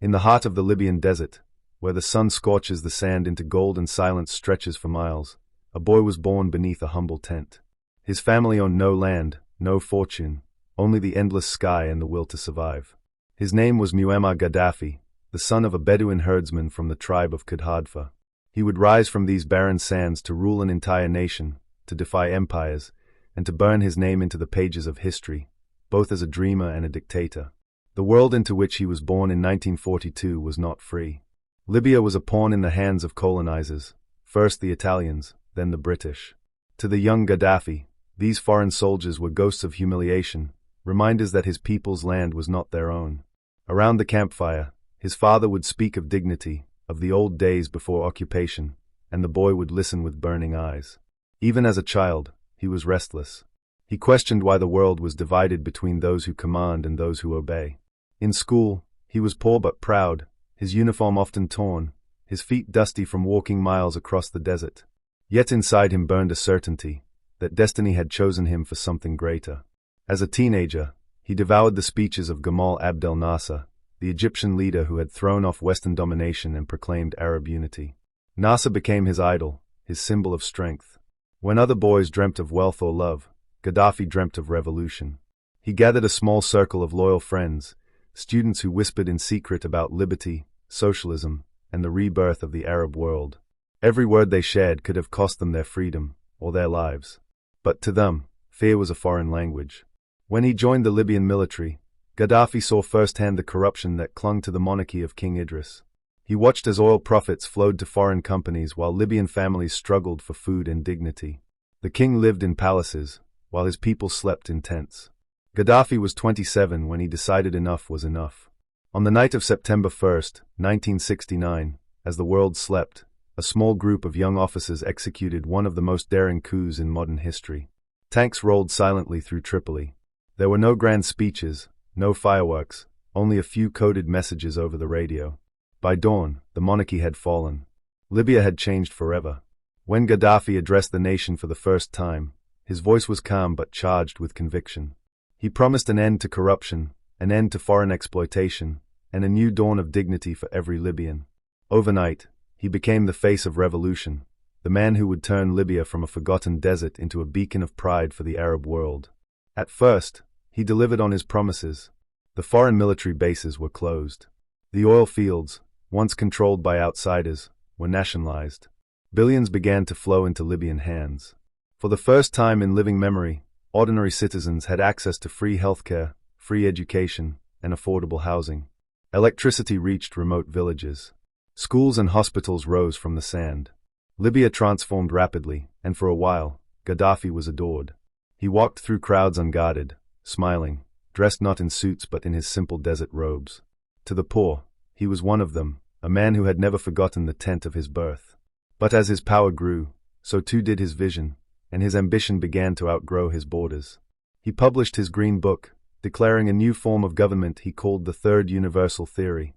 In the heart of the Libyan desert, where the sun scorches the sand into gold and silence stretches for miles, a boy was born beneath a humble tent. His family owned no land, no fortune, only the endless sky and the will to survive. His name was Muammar Gaddafi, the son of a Bedouin herdsman from the tribe of Qadhadfa. He would rise from these barren sands to rule an entire nation, to defy empires, and to burn his name into the pages of history, both as a dreamer and a dictator. The world into which he was born in 1942 was not free. Libya was a pawn in the hands of colonizers, first the Italians, then the British. To the young Gaddafi, these foreign soldiers were ghosts of humiliation, reminders that his people's land was not their own. Around the campfire, his father would speak of dignity, of the old days before occupation, and the boy would listen with burning eyes. Even as a child, he was restless. He questioned why the world was divided between those who command and those who obey. In school, he was poor but proud, his uniform often torn, his feet dusty from walking miles across the desert. Yet inside him burned a certainty that destiny had chosen him for something greater. As a teenager, he devoured the speeches of Gamal Abdel Nasser, the Egyptian leader who had thrown off Western domination and proclaimed Arab unity. Nasser became his idol, his symbol of strength. When other boys dreamt of wealth or love, Gaddafi dreamt of revolution. He gathered a small circle of loyal friends, students who whispered in secret about liberty, socialism, and the rebirth of the Arab world. Every word they shared could have cost them their freedom, or their lives. But to them, fear was a foreign language. When he joined the Libyan military, Gaddafi saw firsthand the corruption that clung to the monarchy of King Idris. He watched as oil profits flowed to foreign companies while Libyan families struggled for food and dignity. The king lived in palaces, while his people slept in tents. Gaddafi was 27 when he decided enough was enough. On the night of September 1st, 1969, as the world slept, a small group of young officers executed one of the most daring coups in modern history. Tanks rolled silently through Tripoli. There were no grand speeches, no fireworks, only a few coded messages over the radio. By dawn, the monarchy had fallen. Libya had changed forever. When Gaddafi addressed the nation for the first time, his voice was calm but charged with conviction. He promised an end to corruption, an end to foreign exploitation, and a new dawn of dignity for every Libyan. Overnight, he became the face of revolution, the man who would turn Libya from a forgotten desert into a beacon of pride for the Arab world. At first, he delivered on his promises. The foreign military bases were closed. The oil fields, once controlled by outsiders, were nationalized. Billions began to flow into Libyan hands. For the first time in living memory, ordinary citizens had access to free healthcare, free education, and affordable housing. Electricity reached remote villages. Schools and hospitals rose from the sand. Libya transformed rapidly, and for a while, Gaddafi was adored. He walked through crowds unguarded, smiling, dressed not in suits but in his simple desert robes. To the poor, he was one of them, a man who had never forgotten the tent of his birth. But as his power grew, so too did his vision, and his ambition began to outgrow his borders. He published his Green Book, declaring a new form of government he called the Third Universal Theory.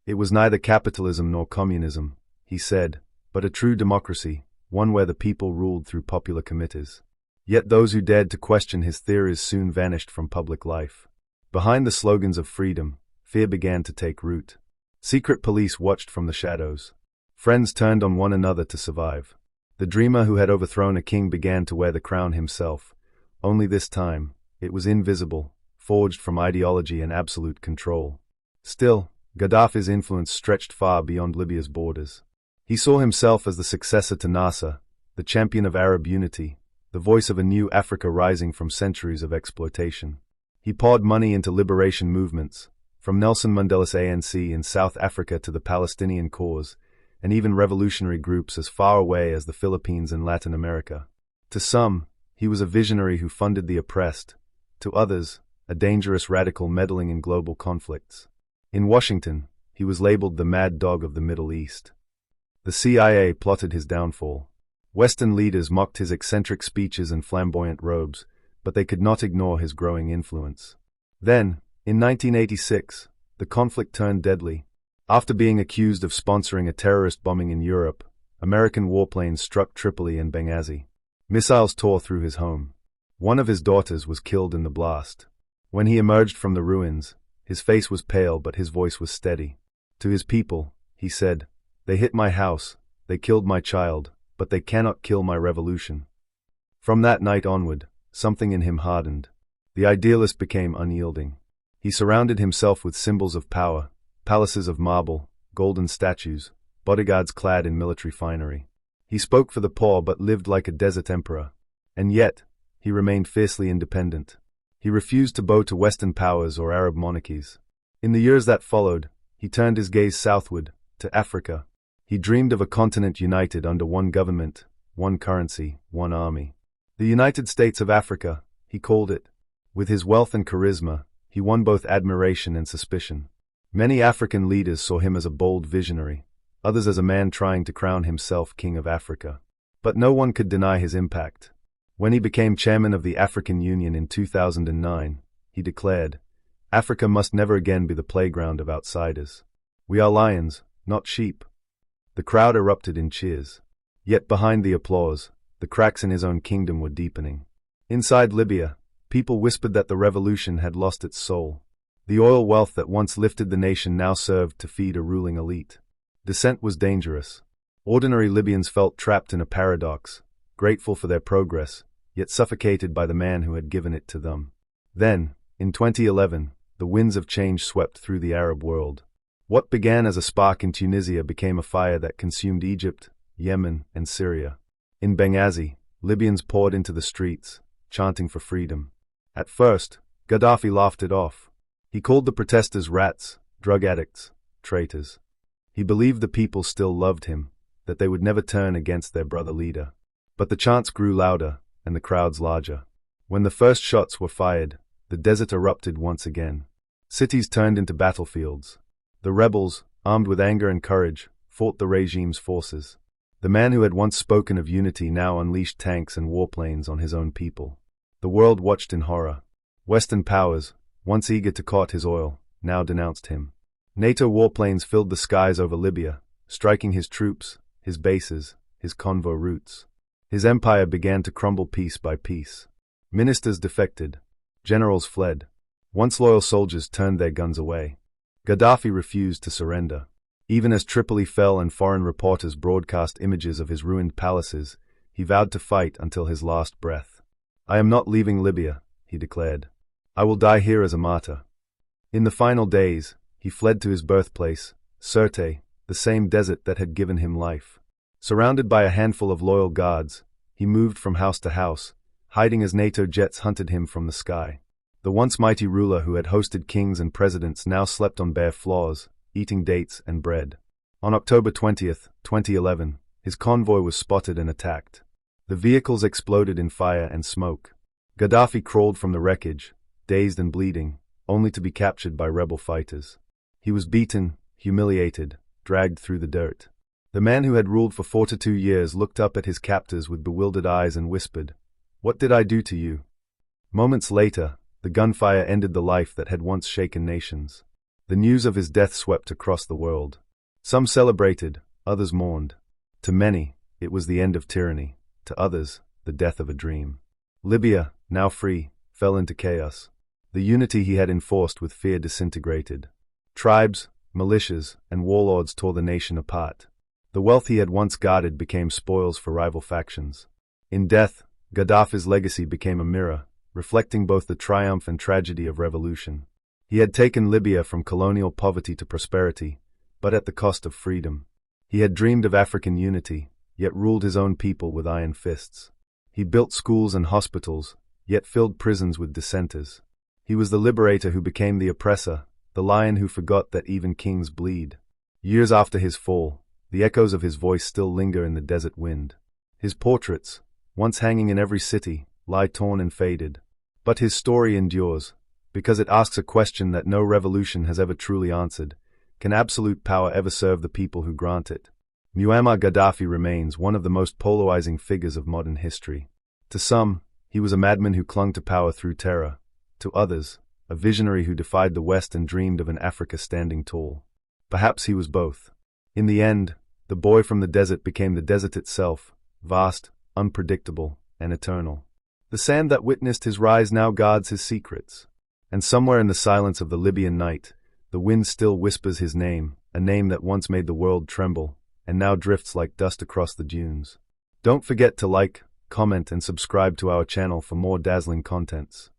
It was neither capitalism nor communism, he said, but a true democracy, one where the people ruled through popular committees. Yet those who dared to question his theories soon vanished from public life. Behind the slogans of freedom, fear began to take root. Secret police watched from the shadows. Friends turned on one another to survive. The dreamer who had overthrown a king began to wear the crown himself. Only this time, it was invisible, forged from ideology and absolute control. Still, Gaddafi's influence stretched far beyond Libya's borders. He saw himself as the successor to Nasser, the champion of Arab unity, the voice of a new Africa rising from centuries of exploitation. He poured money into liberation movements, from Nelson Mandela's ANC in South Africa to the Palestinian cause, and even revolutionary groups as far away as the Philippines and Latin America. To some, he was a visionary who funded the oppressed. To others, a dangerous radical meddling in global conflicts. In Washington, he was labeled the mad dog of the Middle East. The CIA plotted his downfall. Western leaders mocked his eccentric speeches and flamboyant robes, but they could not ignore his growing influence. Then, in 1986, the conflict turned deadly. After being accused of sponsoring a terrorist bombing in Europe, American warplanes struck Tripoli and Benghazi. Missiles tore through his home. One of his daughters was killed in the blast. When he emerged from the ruins, his face was pale but his voice was steady. To his people, he said, "They hit my house, they killed my child, but they cannot kill my revolution." From that night onward, something in him hardened. The idealist became unyielding. He surrounded himself with symbols of power, palaces of marble, golden statues, bodyguards clad in military finery. He spoke for the poor but lived like a desert emperor. And yet, he remained fiercely independent. He refused to bow to Western powers or Arab monarchies. In the years that followed, he turned his gaze southward, to Africa. He dreamed of a continent united under one government, one currency, one army. The United States of Africa, he called it. With his wealth and charisma, he won both admiration and suspicion. Many African leaders saw him as a bold visionary, others as a man trying to crown himself king of Africa. But no one could deny his impact. When he became chairman of the African Union in 2009, he declared, "Africa must never again be the playground of outsiders. We are lions, not sheep." The crowd erupted in cheers. Yet behind the applause, the cracks in his own kingdom were deepening. Inside Libya, people whispered that the revolution had lost its soul. The oil wealth that once lifted the nation now served to feed a ruling elite. Dissent was dangerous. Ordinary Libyans felt trapped in a paradox, grateful for their progress, yet suffocated by the man who had given it to them. Then, in 2011, the winds of change swept through the Arab world. What began as a spark in Tunisia became a fire that consumed Egypt, Yemen, and Syria. In Benghazi, Libyans poured into the streets, chanting for freedom. At first, Gaddafi laughed it off. He called the protesters rats, drug addicts, traitors. He believed the people still loved him, that they would never turn against their brother leader. But the chants grew louder, and the crowds larger. When the first shots were fired, the desert erupted once again. Cities turned into battlefields. The rebels, armed with anger and courage, fought the regime's forces. The man who had once spoken of unity now unleashed tanks and warplanes on his own people. The world watched in horror. Western powers, once eager to court his oil, now denounced him. NATO warplanes filled the skies over Libya, striking his troops, his bases, his convoy routes. His empire began to crumble piece by piece. Ministers defected. Generals fled. Once loyal soldiers turned their guns away. Gaddafi refused to surrender. Even as Tripoli fell and foreign reporters broadcast images of his ruined palaces, he vowed to fight until his last breath. "I am not leaving Libya," he declared. "I will die here as a martyr." In the final days, he fled to his birthplace, Sirte, the same desert that had given him life. Surrounded by a handful of loyal guards, he moved from house to house, hiding as NATO jets hunted him from the sky. The once mighty ruler who had hosted kings and presidents now slept on bare floors, eating dates and bread. On October 20th, 2011, his convoy was spotted and attacked. The vehicles exploded in fire and smoke. Gaddafi crawled from the wreckage, dazed and bleeding, only to be captured by rebel fighters. He was beaten, humiliated, dragged through the dirt. The man who had ruled for 42 years looked up at his captors with bewildered eyes and whispered, "What did I do to you?" Moments later, the gunfire ended the life that had once shaken nations. The news of his death swept across the world. Some celebrated, others mourned. To many, it was the end of tyranny. To others, the death of a dream. Libya, now free, fell into chaos. The unity he had enforced with fear disintegrated. Tribes, militias, and warlords tore the nation apart. The wealth he had once guarded became spoils for rival factions. In death, Gaddafi's legacy became a mirror, reflecting both the triumph and tragedy of revolution. He had taken Libya from colonial poverty to prosperity, but at the cost of freedom. He had dreamed of African unity, yet ruled his own people with iron fists. He built schools and hospitals, yet filled prisons with dissenters. He was the liberator who became the oppressor, the lion who forgot that even kings bleed. Years after his fall, the echoes of his voice still linger in the desert wind. His portraits, once hanging in every city, lie torn and faded. But his story endures, because it asks a question that no revolution has ever truly answered. Can absolute power ever serve the people who grant it? Muammar Gaddafi remains one of the most polarizing figures of modern history. To some, he was a madman who clung to power through terror. To others, a visionary who defied the West and dreamed of an Africa standing tall. Perhaps he was both. In the end, the boy from the desert became the desert itself, vast, unpredictable, and eternal. The sand that witnessed his rise now guards his secrets. And somewhere in the silence of the Libyan night, the wind still whispers his name, a name that once made the world tremble, and now drifts like dust across the dunes. Don't forget to like, comment, and subscribe to our channel for more dazzling contents.